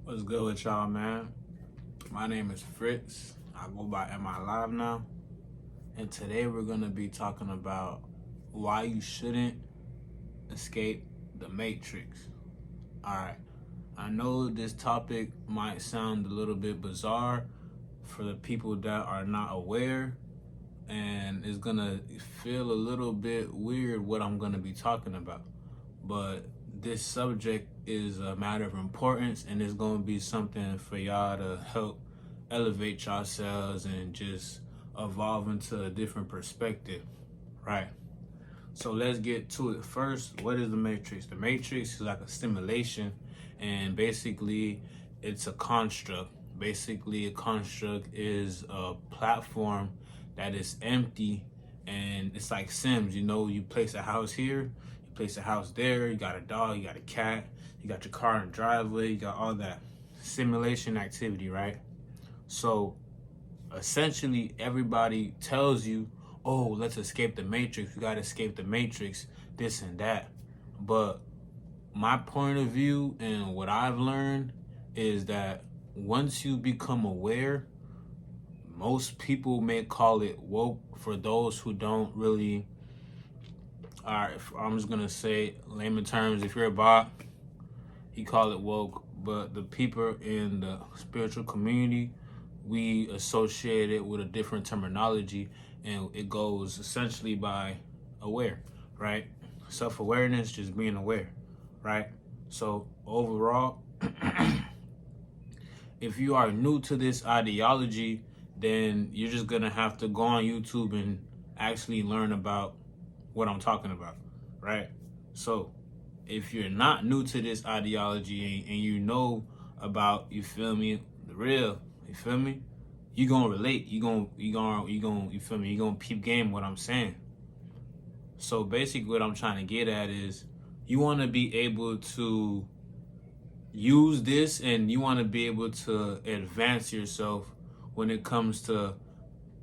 What's good with y'all, man? My name is Fritz. I go by Am I Live Now? And today we're going to be talking about why you shouldn't escape the Matrix. Alright, I know this topic might sound a little bit bizarre for the people that are not aware, and it's going to feel a little bit weird what I'm going to be talking about. But this subject is a matter of importance, and it's going to be something for y'all to help elevate yourselves and just evolve into a different perspective, right? So let's get to it. First, what is the Matrix? The Matrix is like a simulation, and basically it's a construct. Basically, a construct is a platform that is empty, and it's like Sims. You place a house here, place a house there, you got a dog, you got a cat, you got your car in the driveway, you got all that simulation activity, right? So essentially everybody tells you, oh, let's escape the Matrix, we gotta escape the Matrix, this and that. But my point of view and what I've learned is that once you become aware, most people may call it woke. For those who don't really, all right, I'm just gonna say layman terms, if you're a bot, you call it woke, but the people in the spiritual community, we associate it with a different terminology, and it goes essentially by aware, right? Self-awareness, just being aware, right? So overall, if you are new to this ideology, then you're just gonna have to go on YouTube and actually learn about what I'm talking about, right? So if you're not new to this ideology and you know about, you feel me, the real, you feel me, you gonna relate, you feel me, you gonna peep game what I'm saying. So basically what I'm trying to get at is, you want to be able to use this, and you want to be able to advance yourself when it comes to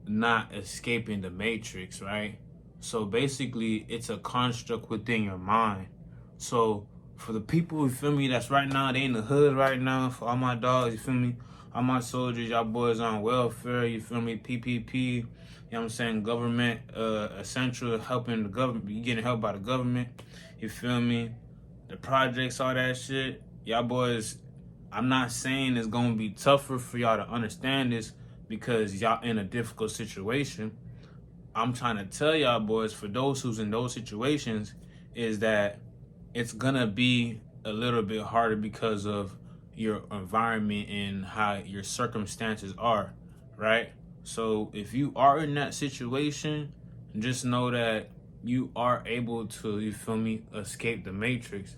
not escaping the Matrix, right? So basically it's a construct within your mind. So for the people, you feel me, that's right now, they in the hood right now, for all my dogs, you feel me, all my soldiers, y'all boys on welfare, you feel me, PPP, you know what I'm saying, government, essential, helping the government, you getting help by the government, you feel me, the projects, all that shit, y'all boys, I'm not saying it's gonna be tougher for y'all to understand this because y'all in a difficult situation. I'm trying to tell y'all boys, for those who's in those situations, is that it's gonna be a little bit harder because of your environment and how your circumstances are, right? So if you are in that situation, just know that you are able to, you feel me, escape the Matrix.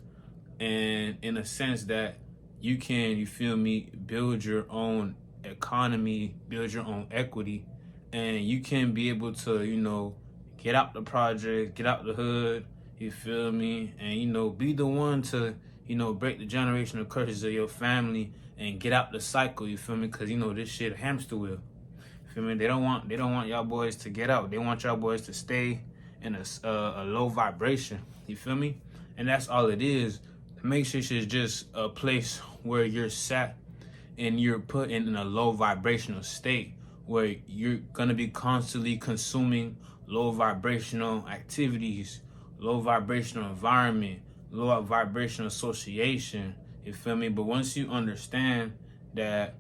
And in a sense that you can, you feel me, build your own economy, build your own equity, and you can be able to, get out the project, get out the hood, you feel me, and, be the one to, break the generational curses of your family and get out the cycle, you feel me, because, this shit a hamster wheel, you feel me, they don't want y'all boys to get out, they want y'all boys to stay in a low vibration, you feel me, and that's all it is. The Matrix is just a place where you're sat and you're put in a low vibrational state where you're gonna be constantly consuming low vibrational activities, low vibrational environment, low vibrational association, you feel me? But once you understand that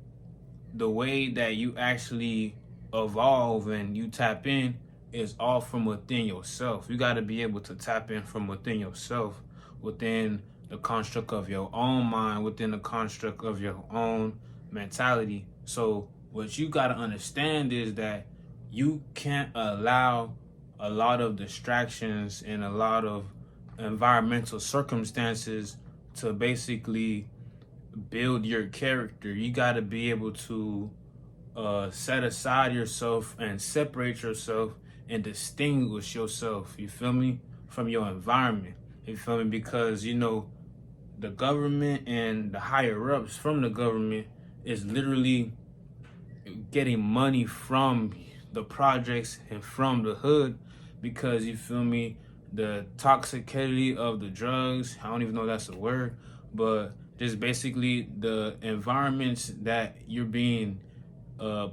the way that you actually evolve and you tap in is all from within yourself. You gotta be able to tap in from within yourself, within the construct of your own mind, within the construct of your own mentality. So what you got to understand is that you can't allow a lot of distractions and a lot of environmental circumstances to basically build your character. You got to be able to set aside yourself and separate yourself and distinguish yourself, you feel me, from your environment. You feel me? Because, the government and the higher ups from the government is literally getting money from the projects and from the hood, because, you feel me, the toxicity of the drugs, I don't even know if that's a word, but just basically the environments that you're being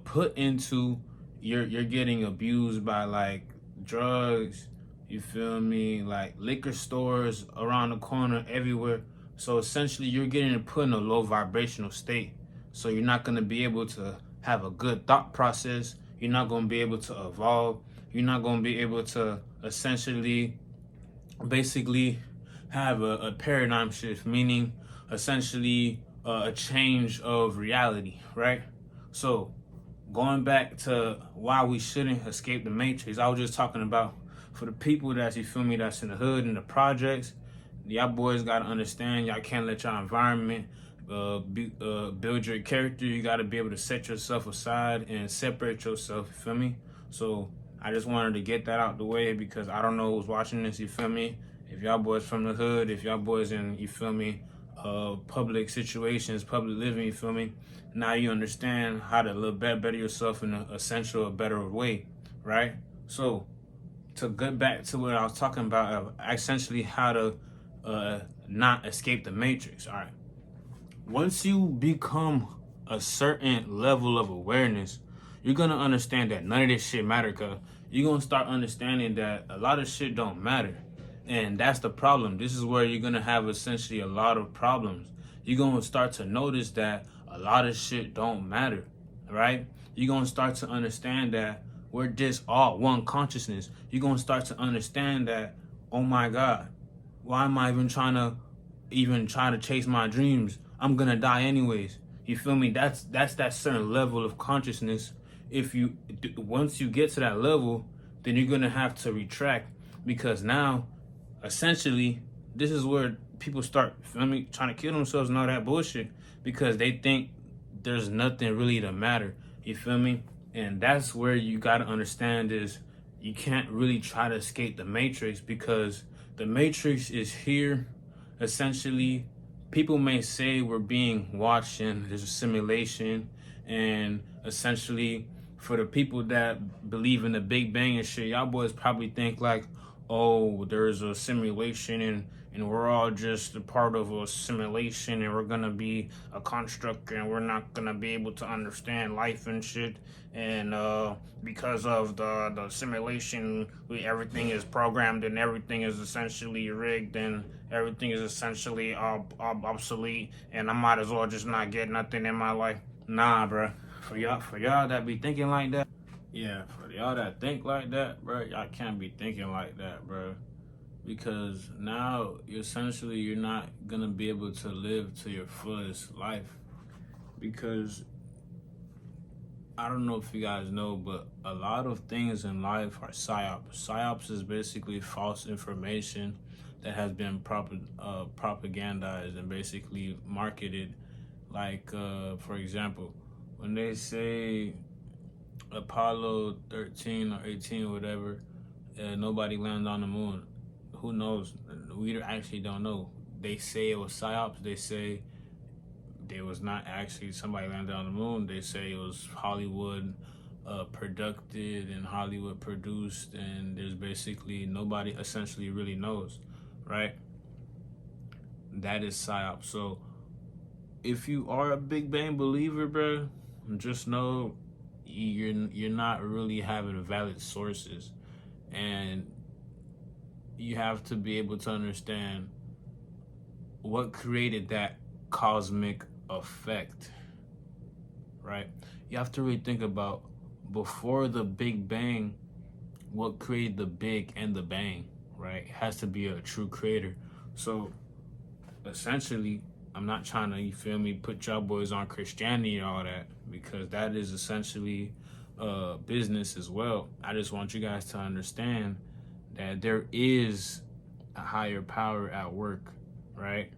put into. You're getting abused by like drugs, you feel me, like liquor stores around the corner, everywhere. So essentially you're getting put in a low vibrational state, so you're not going to be able to have a good thought process. You're not going to be able to evolve. You're not going to be able to essentially basically have a paradigm shift, meaning essentially a change of reality, right? So going back to why we shouldn't escape the matrix, I was just talking about for the people that's, you feel me, that's in the hood and the projects. Y'all boys gotta understand, y'all can't let your environment build your character. You gotta be able to set yourself aside and separate yourself, you feel me? So I just wanted to get that out the way because I don't know who's watching this, you feel me? If y'all boys from the hood, if y'all boys in, you feel me, public situations, public living, you feel me? Now you understand how to live better yourself in a essential, a better way, right? So to get back to what I was talking about, essentially how to not escape the matrix. All right. Once you become a certain level of awareness, you're gonna understand that none of this shit matter. Cause you're gonna start understanding that a lot of shit don't matter, and that's the problem. This is where you're gonna have essentially a lot of problems. You're gonna start to notice that a lot of shit don't matter, right? You're gonna start to understand that we're just all one consciousness. You're gonna start to understand that, oh my God, why am I even trying to chase my dreams? I'm gonna die anyways. You feel me? That's that certain level of consciousness. If you once you get to that level, then you're gonna have to retract, because now, essentially, this is where people start, feel me, trying to kill themselves and all that bullshit, because they think there's nothing really to matter. You feel me? And that's where you gotta understand is you can't really try to escape the matrix, because the matrix is here. Essentially, people may say we're being watched and there's a simulation, and essentially for the people that believe in the Big Bang and shit, y'all boys probably think like, oh, there's a simulation and we're all just a part of a simulation and we're gonna be a construct and we're not gonna be able to understand life and shit, and because of the simulation, everything is programmed and everything is essentially rigged and everything is essentially obsolete, and I might as well just not get nothing in my life. Nah, bro. For y'all that be thinking like that, yeah, for y'all that think like that, bro, y'all can't be thinking like that, bro. Because now, you're not gonna be able to live to your fullest life. Because I don't know if you guys know, but a lot of things in life are psyops. Psyops is basically false information that has been propagandized and basically marketed. Like, for example, when they say Apollo 13 or 18 or whatever, nobody landed on the moon. Who knows? We actually don't know. They say it was psyops. They say there was not actually somebody landed on the moon. They say it was Hollywood produced and Hollywood produced, and there's basically nobody essentially really knows, right? That is psyop. So if you are a Big Bang believer, bro, just know you're not really having valid sources, and you have to be able to understand what created that cosmic effect, right? You have to really think about, before the Big Bang, what created the Big and the Bang, right? It has to be a true creator. So essentially, I'm not trying to, you feel me, put y'all boys on Christianity and all that, because that is essentially business as well. I just want you guys to understand that there is a higher power at work, right?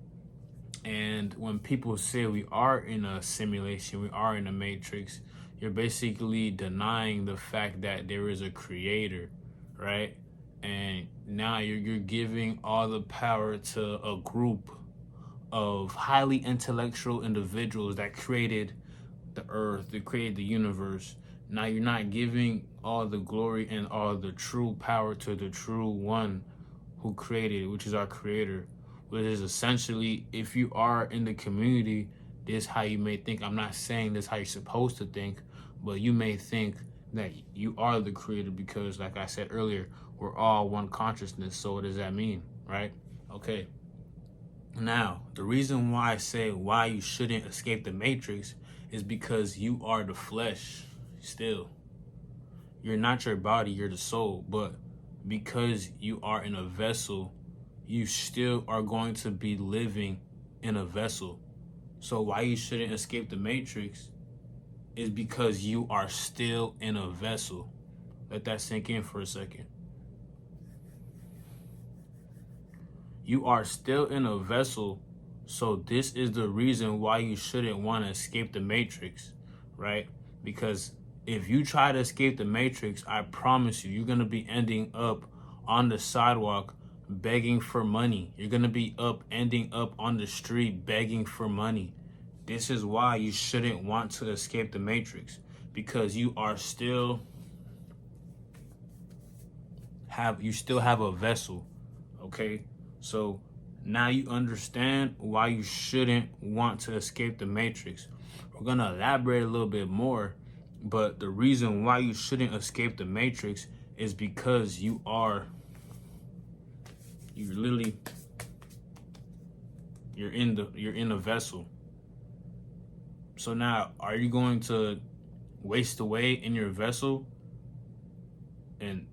And when people say we are in a simulation, we are in a matrix, you're basically denying the fact that there is a creator, right? And now you're giving all the power to a group of highly intellectual individuals that created the earth, that created the universe. Now you're not giving all the glory and all the true power to the true one who created it, which is our creator, which is essentially, if you are in the community, this is how you may think. I'm not saying this is how you're supposed to think, but you may think that you are the creator because, like I said earlier, we're all one consciousness. So what does that mean, right? Okay. Now, the reason why I say why you shouldn't escape the matrix is because you are the flesh still. You're not your body, you're the soul. But because you are in a vessel, you still are going to be living in a vessel. So why you shouldn't escape the matrix is because you are still in a vessel. Let that sink in for a second. You are still in a vessel, so this is the reason why you shouldn't want to escape the matrix, right? Because if you try to escape the matrix, I promise you, you're going to be ending up on the sidewalk begging for money. You're going to be ending up on the street begging for money. This is why you shouldn't want to escape the matrix, because you still have a vessel, okay? So now you understand why you shouldn't want to escape the matrix. We're going to elaborate a little bit more, but the reason why you shouldn't escape the matrix is because you're in a vessel. So now, are you going to waste away in your vessel and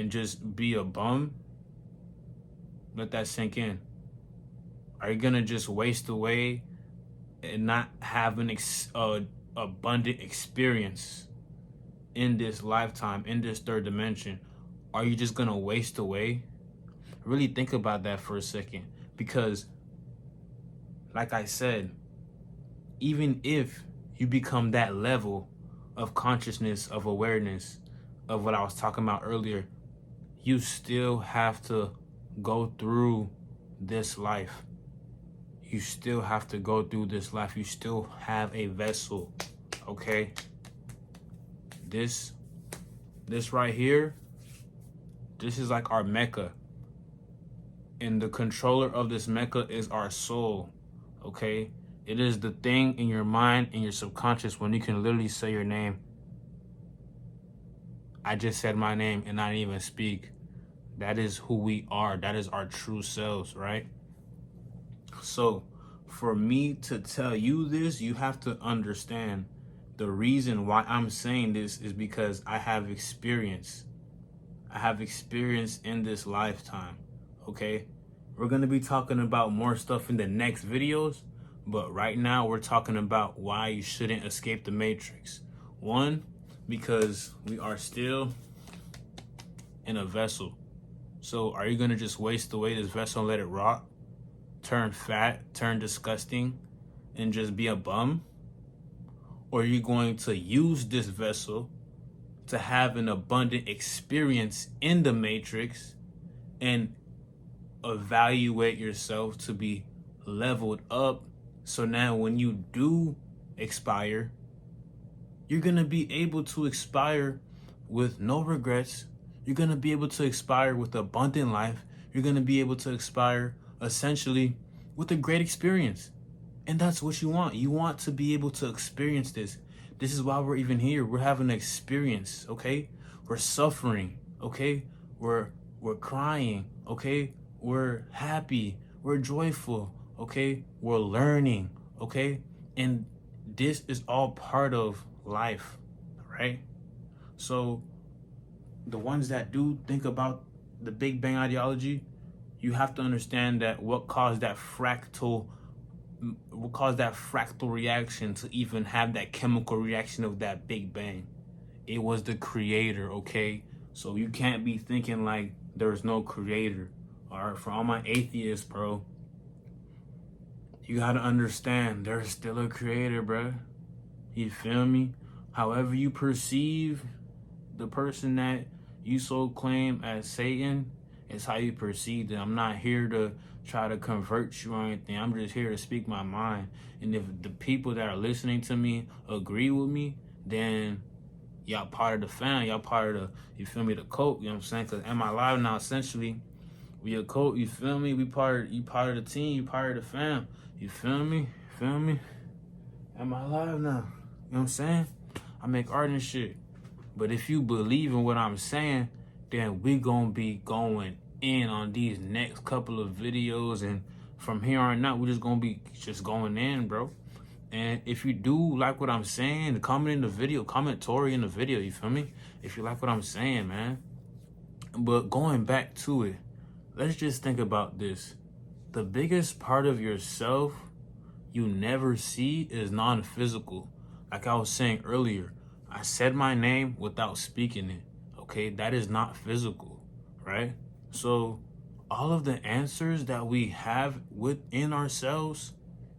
just be a bum? Let that sink in. Are you gonna just waste away and not have an abundant experience in this lifetime, in this third dimension? Are you just gonna waste away? Really think about that for a second, because like I said, even if you become that level of consciousness, of awareness, of what I was talking about earlier, you still have to go through this life. You still have to go through this life. You still have a vessel, okay? This right here, this is like our Mecca. And the controller of this Mecca is our soul, okay? It is the thing in your mind, in your subconscious, when you can literally say your name. I just said my name and I didn't even speak. That is who we are. That is our true selves, right? So for me to tell you this, you have to understand the reason why I'm saying this is because I have experience. I have experience in this lifetime, okay? We're going to be talking about more stuff in the next videos, but right now we're talking about why you shouldn't escape the matrix. One, because we are still in a vessel. So are you going to just waste away this vessel and let it rot, turn fat, turn disgusting, and just be a bum? Or are you going to use this vessel to have an abundant experience in the matrix and evaluate yourself to be leveled up, so now when you do expire, you're going to be able to expire with no regrets. You're going to be able to expire with abundant life. You're going to be able to expire essentially with a great experience. And that's what you want. You want to be able to experience this. This is why we're even here. We're having an experience, okay? We're suffering, okay? We're crying, okay? We're happy. We're joyful, okay? We're learning, okay? And this is all part of life, right? So the ones that do think about the Big Bang ideology, you have to understand that what caused that fractal reaction to even have that chemical reaction of that Big Bang. It was the creator, okay? So you can't be thinking like there's no creator. All right, for all my atheists, bro, you gotta understand there's still a creator, bro. You feel me? However you perceive the person that you so claim as Satan, is how you perceive them. I'm not here to try to convert you or anything. I'm just here to speak my mind. And if the people that are listening to me agree with me, then y'all part of the fam. Y'all part of the, you feel me, the cult. You know what I'm saying? Because Am I Live Now, essentially, We a coach, you feel me? You part of the team, you part of the fam. You feel me? Feel me? Am I alive now? You know what I'm saying? I make art and shit. But if you believe in what I'm saying, then we gonna be going in on these next couple of videos, and from here on out, we're just gonna be just going in, bro. And if you do like what I'm saying, comment in the video, comment Tori in the video, you feel me? If you like what I'm saying, man. But going back to it, let's just think about this. The biggest part of yourself you never see is non-physical. Like I was saying earlier, I said my name without speaking it. Okay, that is not physical, right? So all of the answers that we have within ourselves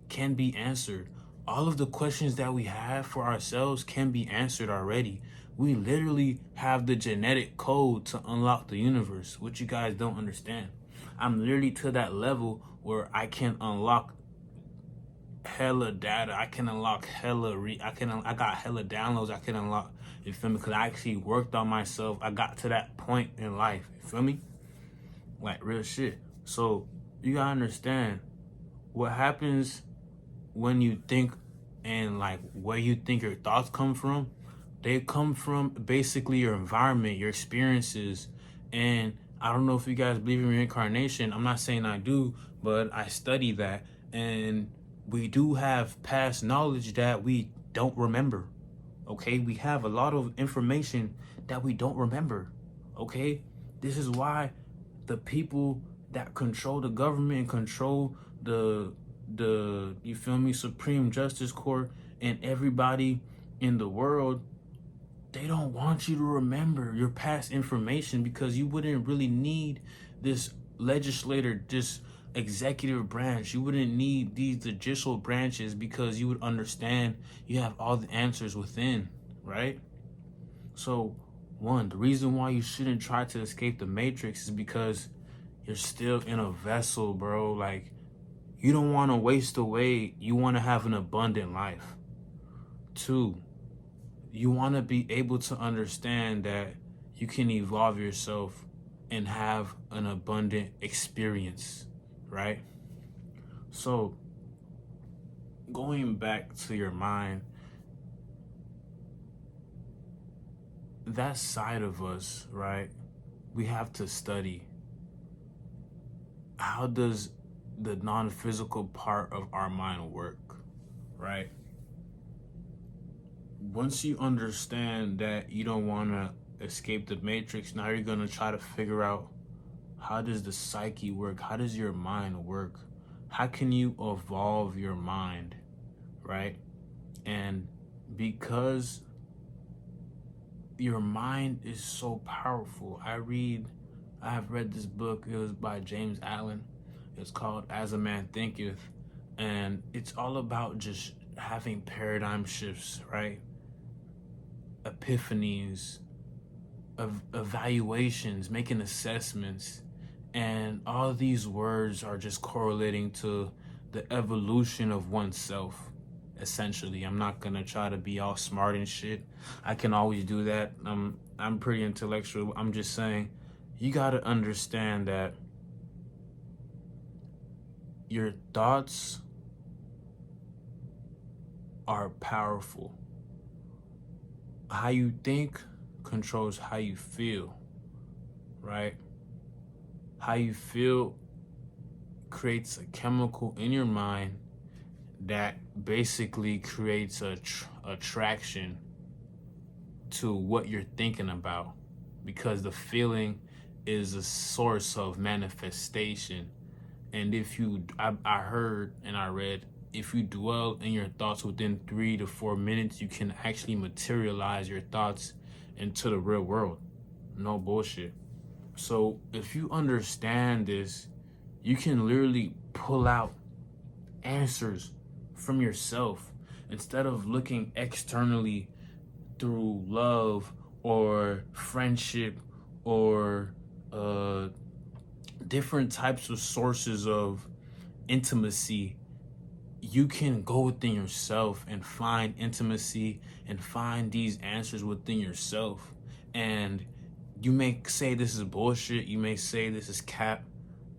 can be answered. All of the questions that we have for ourselves can be answered already. We literally have the genetic code to unlock the universe, which you guys don't understand. I'm literally to that level where I can unlock hella data. I can unlock I got hella downloads I can unlock. You feel me? Because I actually worked on myself. I got to that point in life. You feel me? Like real shit. So you gotta understand what happens when you think, and like where you think your thoughts come from. They come from basically your environment, your experiences. And I don't know if you guys believe in reincarnation. I'm not saying I do, but I study that. And we do have past knowledge that we don't remember. Okay? We have a lot of information that we don't remember. Okay? This is why the people that control the government and control the you feel me, Supreme Justice Court, and everybody in the world, they don't want you to remember your past information, because you wouldn't really need this legislator, this executive branch. You wouldn't need these judicial branches, because you would understand you have all the answers within, right? So one, the reason why you shouldn't try to escape the matrix is because you're still in a vessel, bro. Like, you don't want to waste away. You want to have an abundant life. Two, you want to be able to understand that you can evolve yourself and have an abundant experience, right? So, going back to your mind, that side of us, right? We have to study. How does the non-physical part of our mind work, right? Once you understand that you don't want to escape the matrix, now you're going to try to figure out, how does the psyche work? How does your mind work? How can you evolve your mind, right? And because your mind is so powerful, I have read this book. It was by James Allen. It's called As a Man Thinketh. And it's all about just having paradigm shifts, right? Epiphanies, evaluations, making assessments. And all of these words are just correlating to the evolution of oneself, essentially. I'm not gonna try to be all smart and shit. I can always do that. I'm pretty intellectual. I'm just saying, you gotta understand that your thoughts are powerful. How you think controls how you feel, right? How you feel creates a chemical in your mind that basically creates a attraction to what you're thinking about, because the feeling is a source of manifestation. And if you, I heard and I read, if you dwell in your thoughts within 3 to 4 minutes, you can actually materialize your thoughts into the real world. No bullshit. So if you understand this, you can literally pull out answers from yourself instead of looking externally through love or friendship or different types of sources of intimacy. You can go within yourself and find intimacy and find these answers within yourself. And you may say this is bullshit, you may say this is cap,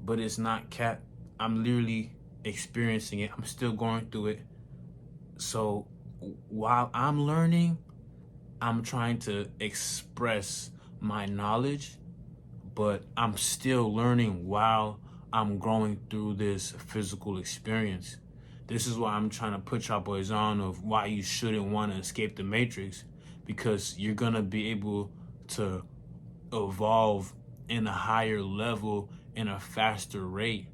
but it's not cap. I'm literally experiencing it. I'm still going through it. So while I'm learning, I'm trying to express my knowledge, but I'm still learning while I'm growing through this physical experience. This is why I'm trying to put y'all boys on of why you shouldn't want to escape the matrix, because you're gonna be able to evolve in a higher level in a faster rate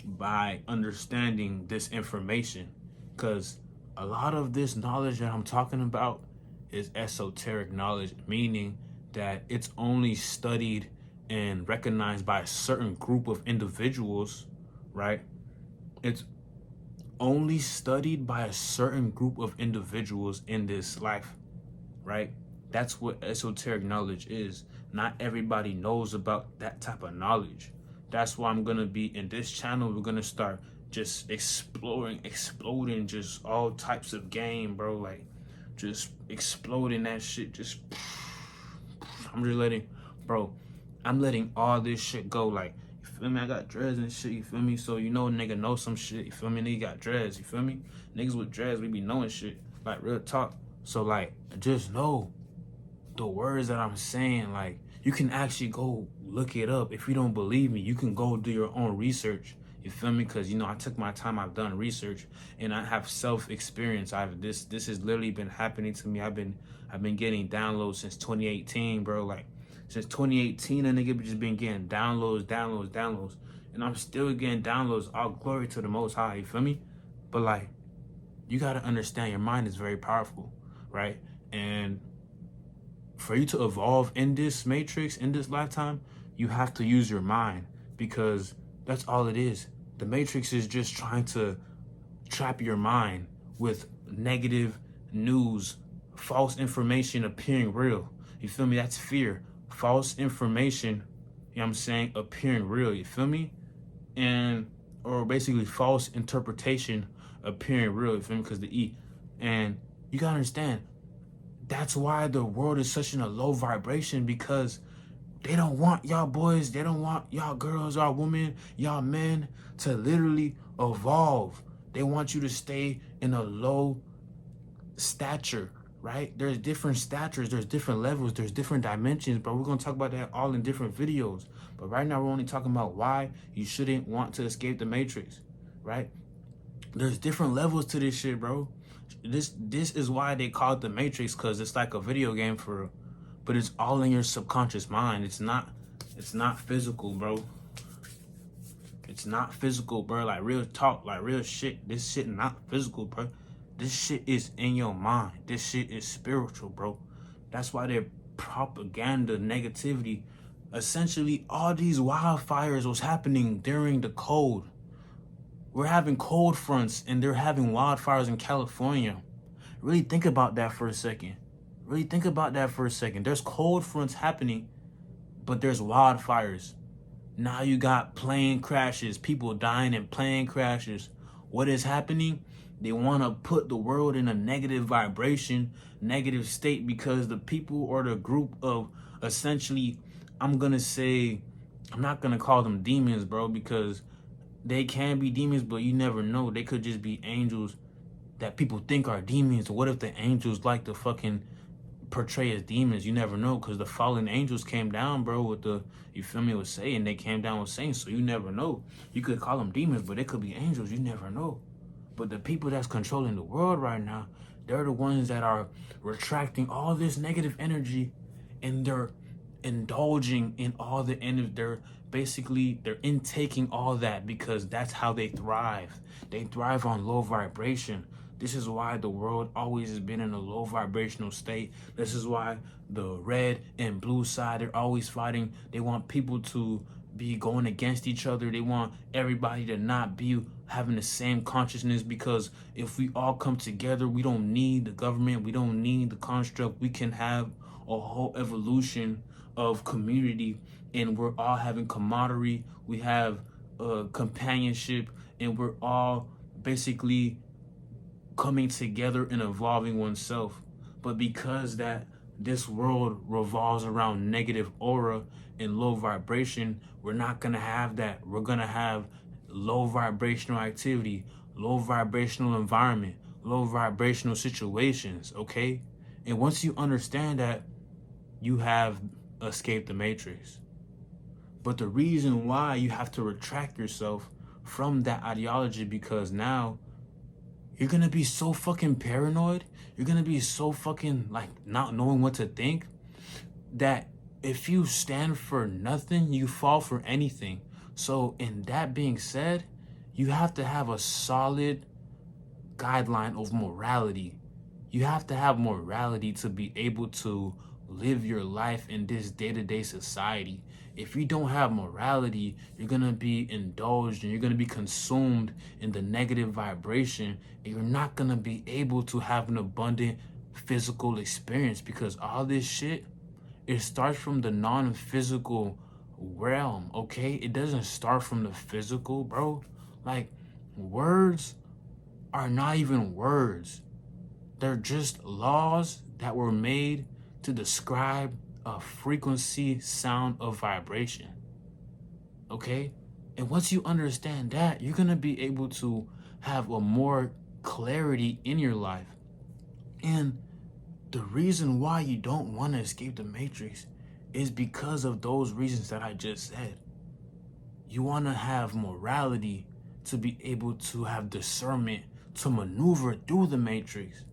by understanding this information. Because a lot of this knowledge that I'm talking about is esoteric knowledge, meaning that it's only studied and recognized by a certain group of individuals, right? It's only studied by a certain group of individuals in this life, right? That's what esoteric knowledge is. Not everybody knows about that type of knowledge. That's why I'm gonna be in this channel. We're gonna start just exploding just all types of game, bro. Like just exploding that shit. Just I'm just letting, bro. I'm letting all this shit go. Like, you feel me? I got dreads and shit. You feel me? So you know, a nigga know some shit. You feel me? Nigga got dreads. You feel me? Niggas with dreads, we be knowing shit. Like real talk. So like, just know the words that I'm saying. Like, you can actually go look it up. If you don't believe me, you can go do your own research. You feel me? Because you know, I took my time. I've done research, and I have self experience. This has literally been happening to me. I've been getting downloads since 2018, bro. Like since 2018, a nigga just been getting downloads, and I'm still getting downloads. All glory to the Most High. You feel me? But like, you gotta understand, your mind is very powerful, right? And for you to evolve in this matrix, in this lifetime, you have to use your mind, because that's all it is. The matrix is just trying to trap your mind with negative news, false information appearing real. You feel me? That's fear. False information, you know what I'm saying, appearing real. You feel me? And, or basically false interpretation appearing real. You feel me? Because the E. And you gotta understand, that's why the world is such in a low vibration, because they don't want y'all boys, they don't want y'all girls, y'all women, y'all men to literally evolve. They want you to stay in a low stature, right? There's different statures, there's different levels, there's different dimensions, but we're gonna talk about that all in different videos. But right now we're only talking about why you shouldn't want to escape the matrix, right? There's different levels to this shit, bro. This is why they call it the matrix, because it's like a video game for real. But it's all in your subconscious mind. It's not physical, bro. It's not physical, bro. Like real talk, like real shit. This shit not physical, bro. This shit is in your mind. This shit is spiritual, bro. That's why they're propaganda, negativity. Essentially, all these wildfires was happening during the cold. We're having cold fronts and they're having wildfires in California. Really think about that for a second. Really think about that for a second. There's cold fronts happening, but there's wildfires. Now you got plane crashes, people dying in plane crashes. What is happening? They want to put the world in a negative vibration, negative state, because the people or the group of, essentially, I'm going to say, I'm not going to call them demons, bro, because they can be demons, but you never know. They could just be angels that people think are demons. What if the angels like to fucking portray as demons? You never know, because the fallen angels came down, bro, with the, you feel me, with Satan. They came down with Satan, so you never know. You could call them demons, but they could be angels. You never know. But the people that's controlling the world right now, they're the ones that are retracting all this negative energy, and they're indulging in all the energy. They're intaking all that, because that's how they thrive. They thrive on low vibration. This is why the world always has been in a low vibrational state. This is why the red and blue side, they're always fighting. They want people to be going against each other. They want everybody to not be having the same consciousness, because if we all come together, we don't need the government, we don't need the construct. We can have a whole evolution of community, and we're all having camaraderie. We have companionship, and we're all basically coming together and evolving oneself. But because that this world revolves around negative aura and low vibration, we're not going to have that. We're going to have low vibrational activity, low vibrational environment, low vibrational situations, okay? And once you understand that, you have escaped the matrix. But the reason why you have to retract yourself from that ideology, because now you're gonna be so fucking paranoid, you're gonna be so fucking like not knowing what to think, that if you stand for nothing, you fall for anything. So in that being said, you have to have a solid guideline of morality. You have to have morality to be able to live your life in this day-to-day society. If you don't have morality, you're going to be indulged and you're going to be consumed in the negative vibration, and you're not going to be able to have an abundant physical experience, because all this shit, it starts from the non-physical realm, okay? It doesn't start from the physical, bro. Like, words are not even words. They're just laws that were made to describe a frequency, sound of vibration. Okay? And once you understand that, you're going to be able to have a more clarity in your life. And the reason why you don't want to escape the matrix is because of those reasons that I just said. You want to have morality to be able to have discernment to maneuver through the matrix.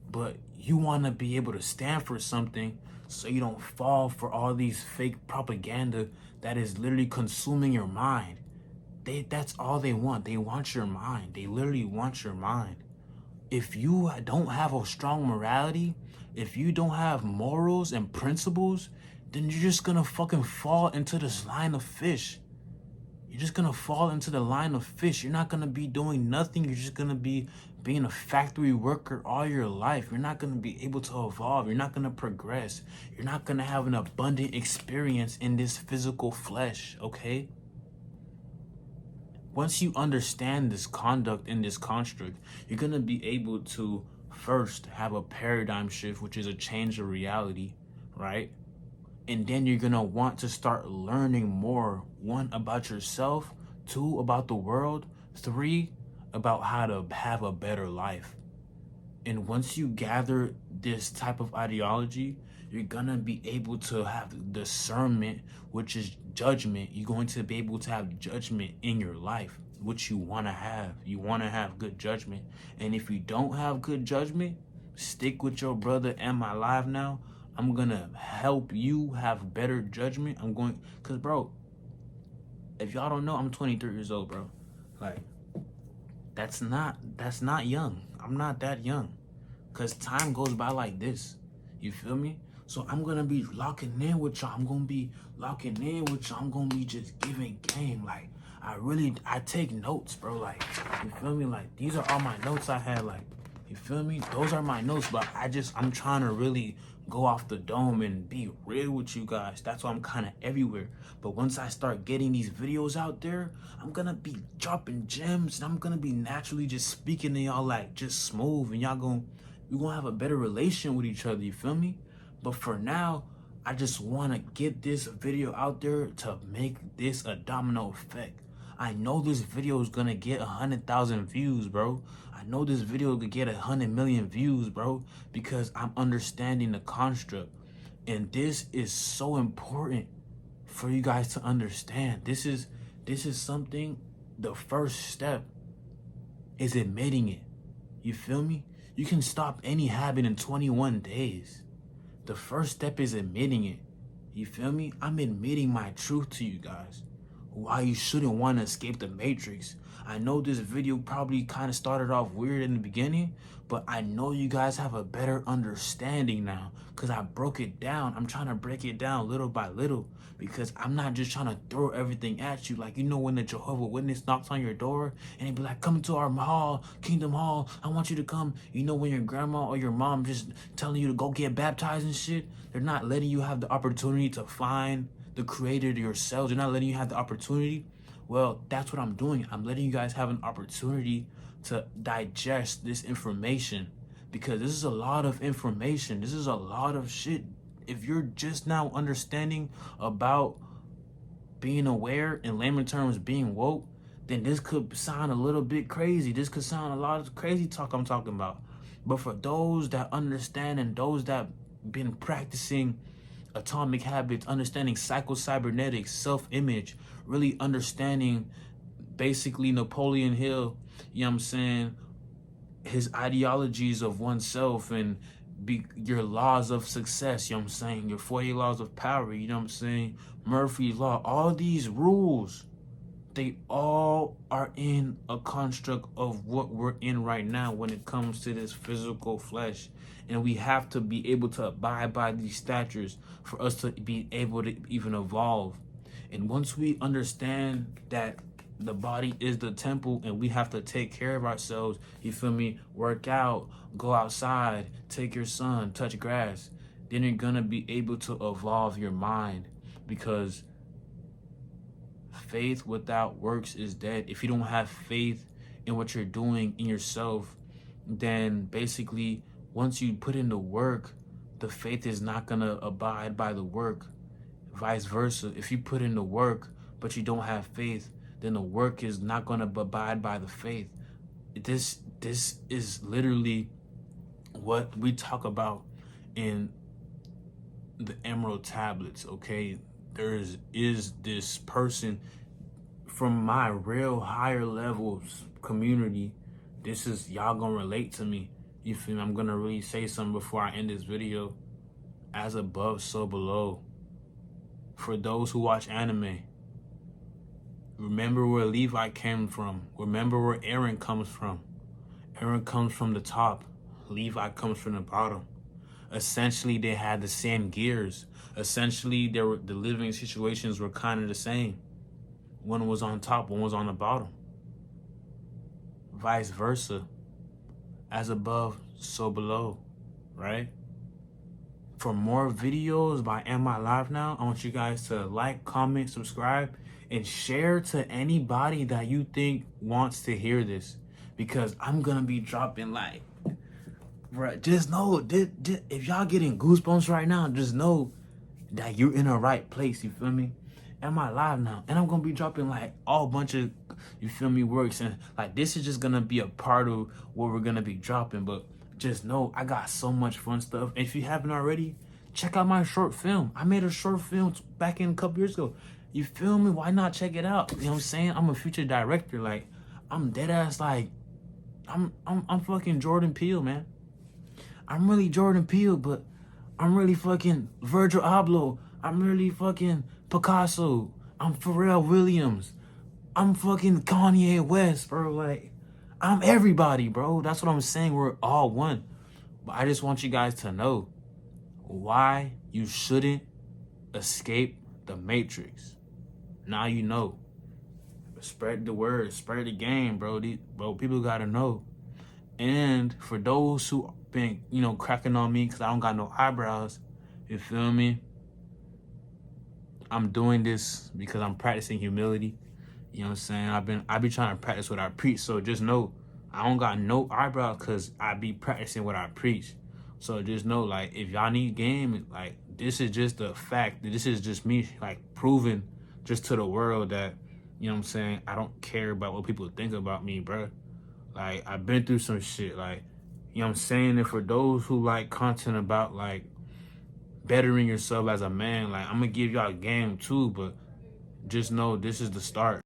But you want to be able to stand for something so you don't fall for all these fake propaganda that is literally consuming your mind. That's all they want. They want your mind. They literally want your mind. If you don't have a strong morality, if you don't have morals and principles, then you're just gonna fucking fall into this line of fish. You're just gonna fall into the line of fish. You're not gonna be doing nothing. You're just gonna be being a factory worker all your life. You're not gonna be able to evolve. You're not gonna progress. You're not gonna have an abundant experience in this physical flesh, okay? Once you understand this conduct and this construct, you're gonna be able to first have a paradigm shift, which is a change of reality, right? And then you're gonna want to start learning more, 1, about yourself, 2, about the world, 3, about how to have a better life. And once you gather this type of ideology, you're gonna be able to have discernment, which is judgment. You're going to be able to have judgment in your life, which you wanna have. You wanna have good judgment. And if you don't have good judgment, stick with your brother Amilivenow. I'm gonna help you have better judgment. Cause bro, if y'all don't know, I'm 23 years old, bro. Like, that's not young. I'm not that young. Cause time goes by like this. You feel me? So I'm gonna be locking in with y'all. I'm gonna be just giving game. Like, I take notes, bro. Like, you feel me? Like, these are all my notes I had. Like, you feel me? Those are my notes, but I'm trying to really go off the dome and be real with you guys. That's why I'm kind of everywhere. But once I start getting these videos out there, I'm gonna be dropping gems, and I'm gonna be naturally just speaking to y'all like just smooth, and we're gonna have a better relation with each other, you feel me? But for now, I just wanna get this video out there to make this a domino effect. I know this video is gonna get 100,000 views, bro. I know this video could get 100 million views, bro, because I'm understanding the construct. And this is so important for you guys to understand. This is something, the first step is admitting it. You feel me? You can stop any habit in 21 days. The first step is admitting it. You feel me? I'm admitting my truth to you guys. Why you shouldn't want to escape the matrix. I know this video probably kind of started off weird in the beginning, but I know you guys have a better understanding now because I broke it down. I'm trying to break it down little by little because I'm not just trying to throw everything at you. Like, you know, when the Jehovah's Witness knocks on your door and they be like, come to our hall, Kingdom Hall, I want you to come. You know, when your grandma or your mom just telling you to go get baptized and shit, they're not letting you have the opportunity to find the creator to yourselves. They're not letting you have the opportunity. Well, that's what I'm doing. I'm letting you guys have an opportunity to digest this information because this is a lot of information. This is a lot of shit. If you're just now understanding about being aware, in layman terms, being woke, then this could sound a little bit crazy. This could sound a lot of crazy talk I'm talking about. But for those that understand and those that been practicing atomic habits, understanding psycho-cybernetics, self-image, really understanding basically Napoleon Hill, you know what I'm saying, his ideologies of oneself and your laws of success, you know what I'm saying, your 48 laws of power, you know what I'm saying, Murphy's Law, all these rules, they all are in a construct of what we're in right now when it comes to this physical flesh. And we have to be able to abide by these statutes for us to be able to even evolve. And once we understand that the body is the temple and we have to take care of ourselves, you feel me, work out, go outside, take your sun, touch grass, then you're gonna be able to evolve your mind, because faith without works is dead. If you don't have faith in what you're doing in yourself, then basically once you put in the work, the faith is not gonna abide by the work. Vice versa. If you put in the work but you don't have faith, then the work is not gonna abide by the faith. This is literally what we talk about in the Emerald Tablets, okay? There is this person from my real higher levels community. This is, y'all gonna relate to me. You feel me? I'm gonna really say something before I end this video. As above, so below. For those who watch anime, remember where Levi came from. Remember where Aaron comes from. Aaron comes from the top. Levi comes from the bottom. Essentially, they had the same gears. Essentially, the living situations were kind of the same. One was on top, one was on the bottom. Vice versa. As above, so below, right? For more videos by Am I Live Now, I want you guys to like, comment, subscribe, and share to anybody that you think wants to hear this. Because I'm going to be dropping like, right, just know, if y'all getting goosebumps right now, just know that you're in the right place, you feel me? Am I live now? And I'm going to be dropping like all bunch of, you feel me, works. And like, this is just going to be a part of what we're going to be dropping. But just know I got so much fun stuff. And if you haven't already, check out my short film. I made a short film back in a couple years ago. You feel me? Why not check it out? You know what I'm saying? I'm a future director. Like, I'm dead ass, like, I'm fucking Jordan Peele, man. I'm really Jordan Peele, but I'm really fucking Virgil Abloh. I'm really fucking Picasso. I'm Pharrell Williams. I'm fucking Kanye West, bro. Like, I'm everybody, bro. That's what I'm saying. We're all one. But I just want you guys to know why you shouldn't escape the Matrix. Now you know. Spread the word. Spread the game, bro. People gotta know. And for those who been, you know, cracking on me because I don't got no eyebrows, you feel me? I'm doing this because I'm practicing humility. You know what I'm saying? I be trying to practice what I preach. So just know I don't got no eyebrows because I be practicing what I preach. So just know, like, if y'all need game, like, this is just a fact. This is just me, like, proving just to the world that, you know what I'm saying, I don't care about what people think about me, bro. Like, I've been through some shit, like, you know what I'm saying? And for those who like content about, like, bettering yourself as a man, like, I'm gonna give y'all a game too, but just know this is the start.